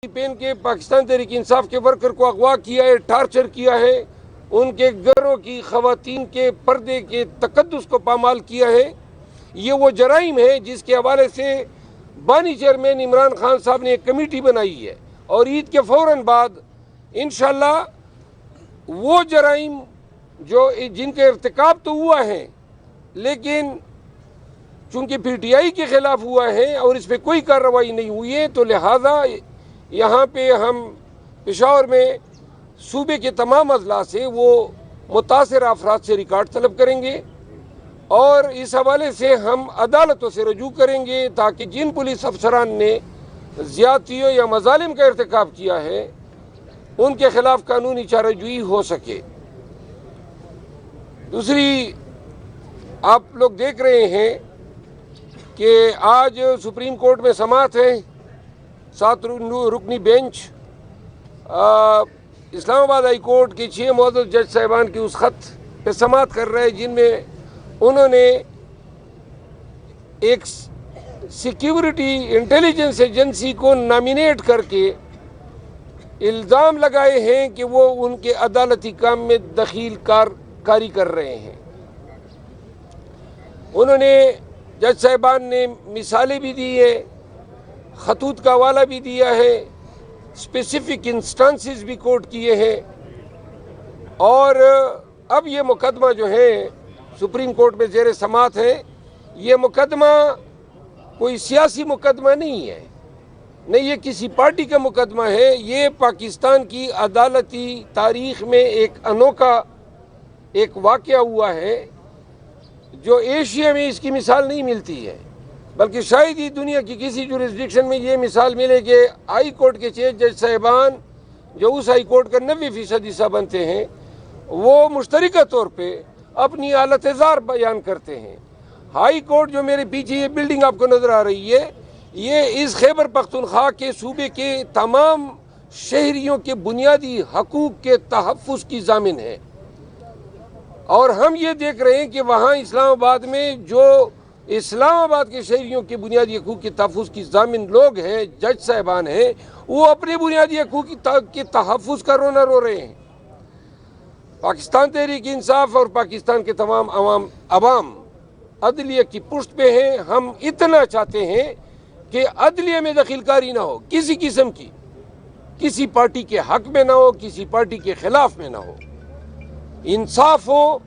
Pain کے پاکستان تحریک انصاف کے worker کو اغوا کیا ہے، ٹارچر کیا ہے، ان کے گھروں کی خواتین کے پردے کے تقدس کو پامال کیا ہے۔ یہ وہ جرائم ہے جس کے حوالے سے بانی چیئرمین عمران خان صاحب نے ایک کمیٹی بنائی ہے، اور عید کے فوراً بعد انشاءاللہ وہ جرائم جن کے ارتکاب تو ہوا ہے لیکن چونکہ پی ٹی آئی کے خلاف ہوا ہے اور اس پہ کوئی کارروائی نہیں ہوئی ہے، تو لہٰذا یہاں پہ ہم پشاور میں صوبے کے تمام اضلاع سے وہ متاثرہ افراد سے ریکارڈ طلب کریں گے، اور اس حوالے سے ہم عدالتوں سے رجوع کریں گے تاکہ جن پولیس افسران نے زیادتیوں یا مظالم کا ارتکاب کیا ہے ان کے خلاف قانونی چارہ جوئی ہو سکے۔ دوسری، آپ لوگ دیکھ رہے ہیں کہ آج سپریم کورٹ میں سماعت ہے، 7 رکنی بینچ اسلام آباد ہائی کورٹ کے 6 معزز جج صاحبان کی اس خط پہ سماعت کر رہے ہیں جن میں انہوں نے ایک سیکیورٹی انٹیلیجنس ایجنسی کو نامینیٹ کر کے الزام لگائے ہیں کہ وہ ان کے عدالتی کام میں دخیل کاری کر رہے ہیں۔ انہوں نے جج صاحبان نے مثالیں بھی دی ہے، خطوط کا حوالہ بھی دیا ہے، اسپیسیفک انسٹانسز بھی کوٹ کیے ہیں، اور اب یہ مقدمہ جو ہے سپریم کورٹ میں زیر سماعت ہے، یہ مقدمہ کوئی سیاسی مقدمہ نہیں ہے، نہیں یہ کسی پارٹی کا مقدمہ ہے، یہ پاکستان کی عدالتی تاریخ میں ایک انوکھا ایک واقعہ ہوا ہے جو ایشیا میں اس کی مثال نہیں ملتی ہے، بلکہ شاید ہی دنیا کی کسی جورسڈکشن میں یہ مثال ملے کہ ہائی کورٹ کے 6 جج صاحبان جو اس ہائی کورٹ کا 90% حصہ بنتے ہیں وہ مشترکہ طور پہ اپنی حالت زار بیان کرتے ہیں۔ ہائی کورٹ جو میرے پیچھے یہ بلڈنگ آپ کو نظر آ رہی ہے، یہ اس خیبر پختونخوا کے صوبے کے تمام شہریوں کے بنیادی حقوق کے تحفظ کی ضامن ہے، اور ہم یہ دیکھ رہے ہیں کہ وہاں اسلام آباد میں جو اسلام آباد کے شہریوں کے بنیادی حقوق کے تحفظ کی ضامن لوگ ہیں، جج صاحبان ہیں، وہ اپنے بنیادی حقوق کے تحفظ کا رونا رو رہے ہیں۔ پاکستان تحریک انصاف اور پاکستان کے تمام عوام عدلیہ کی پشت پہ ہیں۔ ہم اتنا چاہتے ہیں کہ عدلیہ میں دخل کاری نہ ہو کسی قسم کی، کسی پارٹی کے حق میں نہ ہو، کسی پارٹی کے خلاف میں نہ ہو، انصاف ہو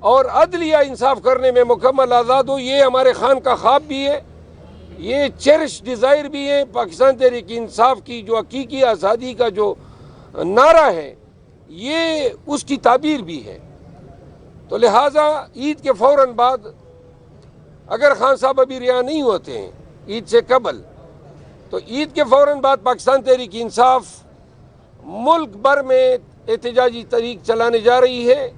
اور عدلیہ انصاف کرنے میں مکمل آزاد ہو۔ یہ ہمارے خان کا خواب بھی ہے، یہ چیرش ڈیزائر بھی ہے۔ پاکستان تحریک انصاف کی جو حقیقی آزادی کا جو نعرہ ہے یہ اس کی تعبیر بھی ہے۔ تو لہٰذا عید کے فوراً بعد اگر خان صاحب ابھی رہا نہیں ہوتے ہیں عید سے قبل، تو عید کے فوراً بعد پاکستان تحریک انصاف ملک بھر میں احتجاجی تحریک چلانے جا رہی ہے۔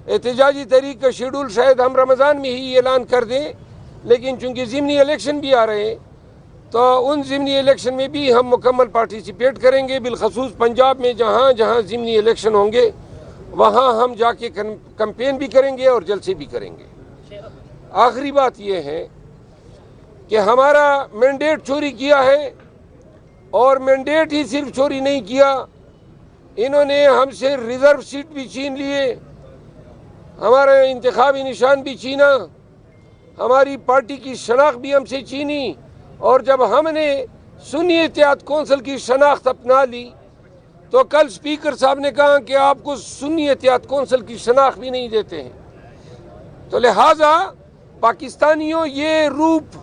احتجاجی تحریک کا شیڈول شاید ہم رمضان میں ہی اعلان کر دیں، لیکن چونکہ ضمنی الیکشن بھی آ رہے ہیں تو ان ضمنی الیکشن میں بھی ہم مکمل پارٹیسپیٹ کریں گے، بالخصوص پنجاب میں جہاں جہاں ضمنی الیکشن ہوں گے وہاں ہم جا کے کمپین بھی کریں گے اور جلسے بھی کریں گے۔ آخری بات یہ ہے کہ ہمارا مینڈیٹ چوری کیا ہے، اور مینڈیٹ ہی صرف چوری نہیں کیا، انہوں نے ہم سے ریزرو سیٹ بھی چھین لیے، ہمارا انتخابی نشان بھی چھینا، ہماری پارٹی کی شناخت بھی ہم سے چھینی، اور جب ہم نے سنی اتحاد کونسل کی شناخت اپنا لی تو کل اسپیکر صاحب نے کہا کہ آپ کو سنی اتحاد کونسل کی شناخت بھی نہیں دیتے ہیں۔ تو لہٰذا پاکستانیوں یہ روپ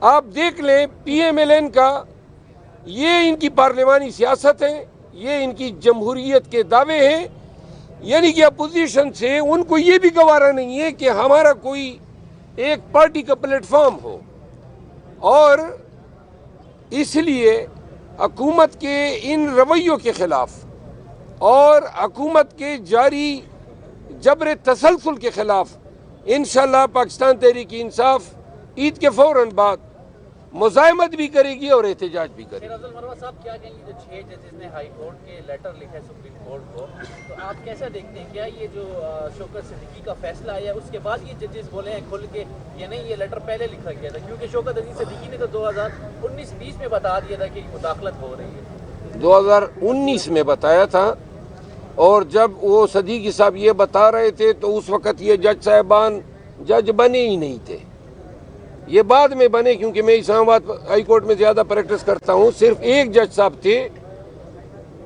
آپ دیکھ لیں پی ایم ایل این کا، یہ ان کی پارلیمانی سیاست ہے، یہ ان کی جمہوریت کے دعوے ہیں، یعنی کہ اپوزیشن سے ان کو یہ بھی گوارا نہیں ہے کہ ہمارا کوئی ایک پارٹی کا پلیٹ فارم ہو، اور اس لیے حکومت کے ان رویوں کے خلاف اور حکومت کے جاری جبر تسلسل کے خلاف انشاءاللہ پاکستان تحریک انصاف عید کے فوراً بعد مزاحمت بھی کرے گی اور احتجاج بھی کرے گی۔ شیر افضل مروہ صاحب کیا کہیں گے جو 6 ججز نے ہائی کورٹ کے لیٹر لکھا ہے سپریم کورٹ کو، تو آپ کیسا دیکھتے ہیں؟ کیا یہ جو شوکت صدیقی کا فیصلہ آیا اس کے بعد یہ ججز بولے ہیں کھل کے یا نہیں یہ لیٹر پہلے لکھا گیا تھا؟ کیونکہ شوکت عزیز صدیقی نے تو 2019-20 میں بتا دیا تھا کہ مداخلت ہو رہی ہے۔ 2019 میں بتایا تھا، اور جب وہ صدیقی صاحب یہ بتا رہے تھے تو اس وقت یہ جج صاحبان جج بنے ہی نہیں تھے، یہ بعد میں بنے، کیونکہ میں اسلام آباد ہائی کورٹ میں زیادہ پریکٹس کرتا ہوں۔ صرف ایک جج صاحب تھے،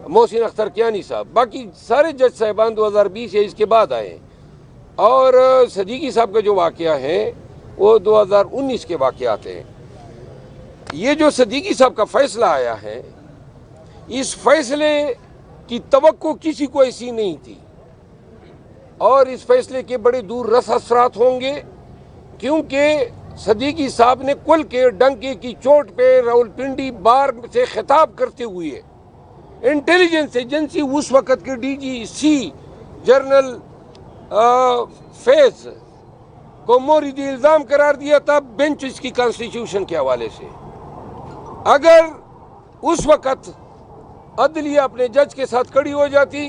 محسن اختر کیانی صاحب، باقی سارے جج صاحبان 2020 یا اس کے بعد آئے ہیں۔ اور صدیقی صاحب کا جو واقعہ ہے وہ 2019 کے واقعات ہیں۔ یہ جو صدیقی صاحب کا فیصلہ آیا ہے، اس فیصلے کی توقع کسی کو ایسی نہیں تھی، اور اس فیصلے کے بڑے دور رس اثرات ہوں گے، کیونکہ صدیقی صاحب نے کل کے ڈنکے کی چوٹ پہ راولپنڈی بار سے خطاب کرتے ہوئے انٹیلیجنس ایجنسی اس وقت کے ڈی جی سی جنرل فیض کو مورد الزام قرار دیا تھا بینچ اس کی کانسٹیٹیوشن کے حوالے سے۔ اگر اس وقت عدلیہ اپنے جج کے ساتھ کھڑی ہو جاتی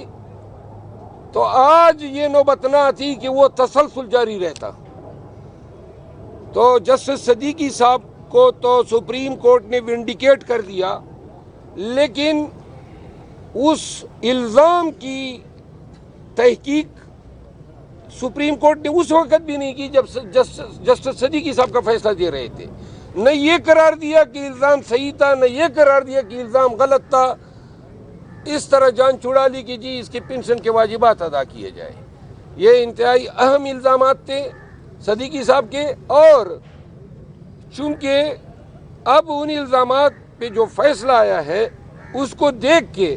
تو آج یہ نوبت نہ آتی کہ وہ تسلسل جاری رہتا۔ تو جسٹس صدیقی صاحب کو تو سپریم کورٹ نے ونڈیکیٹ کر دیا، لیکن اس الزام کی تحقیق سپریم کورٹ نے اس وقت بھی نہیں کی جب جسٹس صدیقی صاحب کا فیصلہ دے رہے تھے۔ نہ یہ قرار دیا کہ الزام صحیح تھا، نہ یہ قرار دیا کہ الزام غلط تھا۔ اس طرح جان چھڑا لی کہ جی اس کے پنشن کے واجبات ادا کیے جائے۔ یہ انتہائی اہم الزامات تھے صدیقی صاحب کے، اور چونکہ اب ان الزامات پہ جو فیصلہ آیا ہے اس کو دیکھ کے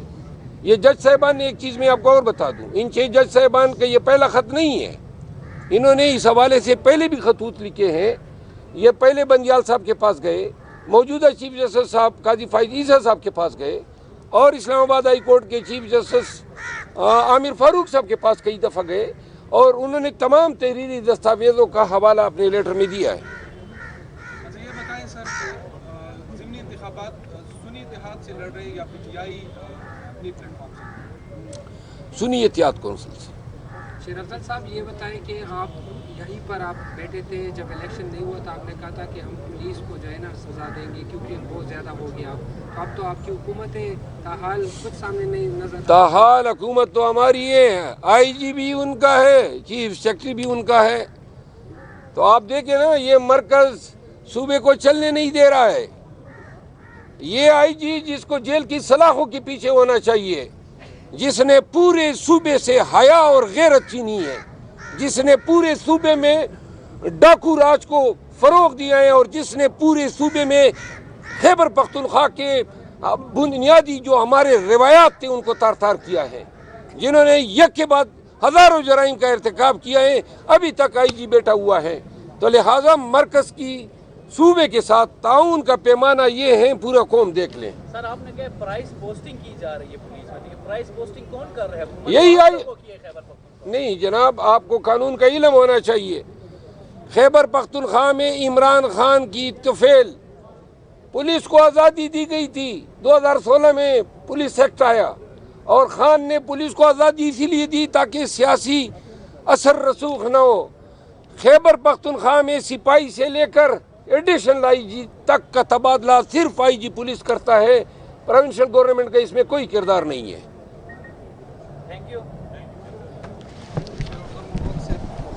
یہ جج صاحبان نے ایک چیز میں آپ کو اور بتا دوں، ان 6 جج صاحبان کا یہ پہلا خط نہیں ہے، انہوں نے اس حوالے سے پہلے بھی خطوط لکھے ہیں۔ یہ پہلے بندیال صاحب کے پاس گئے، موجودہ چیف جسٹس صاحب قاضی فائز عیسیٰ صاحب کے پاس گئے، اور اسلام آباد ہائی کورٹ کے چیف جسٹس عامر فاروق صاحب کے پاس کئی دفعہ گئے، اور انہوں نے تمام تحریری دستاویزوں کا حوالہ اپنے لیٹر میں دیا ہے۔ اچھا یہ بتائیں سر کہ ضمنی انتخابات سنی اتحاد سے لڑ رہے یا پی ٹی آئی اپنی پلیٹ فارم سے؟ سنی اتحاد کونسل سے۔ شیر افضل صاحب یہ بتائیں کہ آپ یہیں پر آپ بیٹھے تھے جب الیکشن نہیں ہوا تھا، آپ نے کہا تھا کہ ہم پولیس کو جو ہے نا سزا دیں گے کیونکہ بہت زیادہ ہو گیا۔ اب تو آپ کی حکومت ہے، تاحال کچھ سامنے نہیں نظر تاحال حکومت تو ہماری ہے، آئی جی بھی ان کا ہے، چیف سیکرٹری بھی ان کا ہے۔ تو آپ دیکھیں نا، یہ مرکز صوبے کو چلنے نہیں دے رہا ہے۔ یہ آئی جی جس کو جیل کی سلاخوں کے پیچھے ہونا چاہیے، جس نے پورے صوبے سے حیا اور غیرت چھینی ہے، جس نے پورے صوبے میں ڈاکو راج کو فروغ دیا ہے، اور جس نے پورے صوبے میں خیبر پختونخوا کے بنیادی جو ہمارے روایات تھے ان کو تار تار کیا ہے، جنہوں نے یک کے بعد ہزاروں جرائم کا ارتکاب کیا ہے، ابھی تک آئی جی بیٹھا ہوا ہے۔ تو لہٰذا مرکز کی صوبے کے ساتھ تعاون کا پیمانہ یہ ہے، پورا قوم دیکھ لیں۔ سر آپ نے کہا پرائز پوسٹنگ کی جا رہی ہے پولیس میں، پرائز پوسٹنگ کون کر رہا ہے؟ یہی آئی خیبر پختونخوا؟ نہیں جناب، آپ کو قانون کا علم ہونا چاہیے۔ خیبر پختونخوا میں عمران خان کی طفیل پولیس کو آزادی دی گئی تھی، 2016 میں پولیس ایکٹ آیا، اور خان نے پولیس کو آزادی اسی لیے دی تاکہ سیاسی اثر رسوخ نہ ہو۔ خیبر پختونخوا میں سپاہی سے لے کر ایڈیشنل آئی جی تک کا تبادلہ صرف آئی جی پولیس کرتا ہے، پروونشل گورنمنٹ کا اس میں کوئی کردار نہیں ہے۔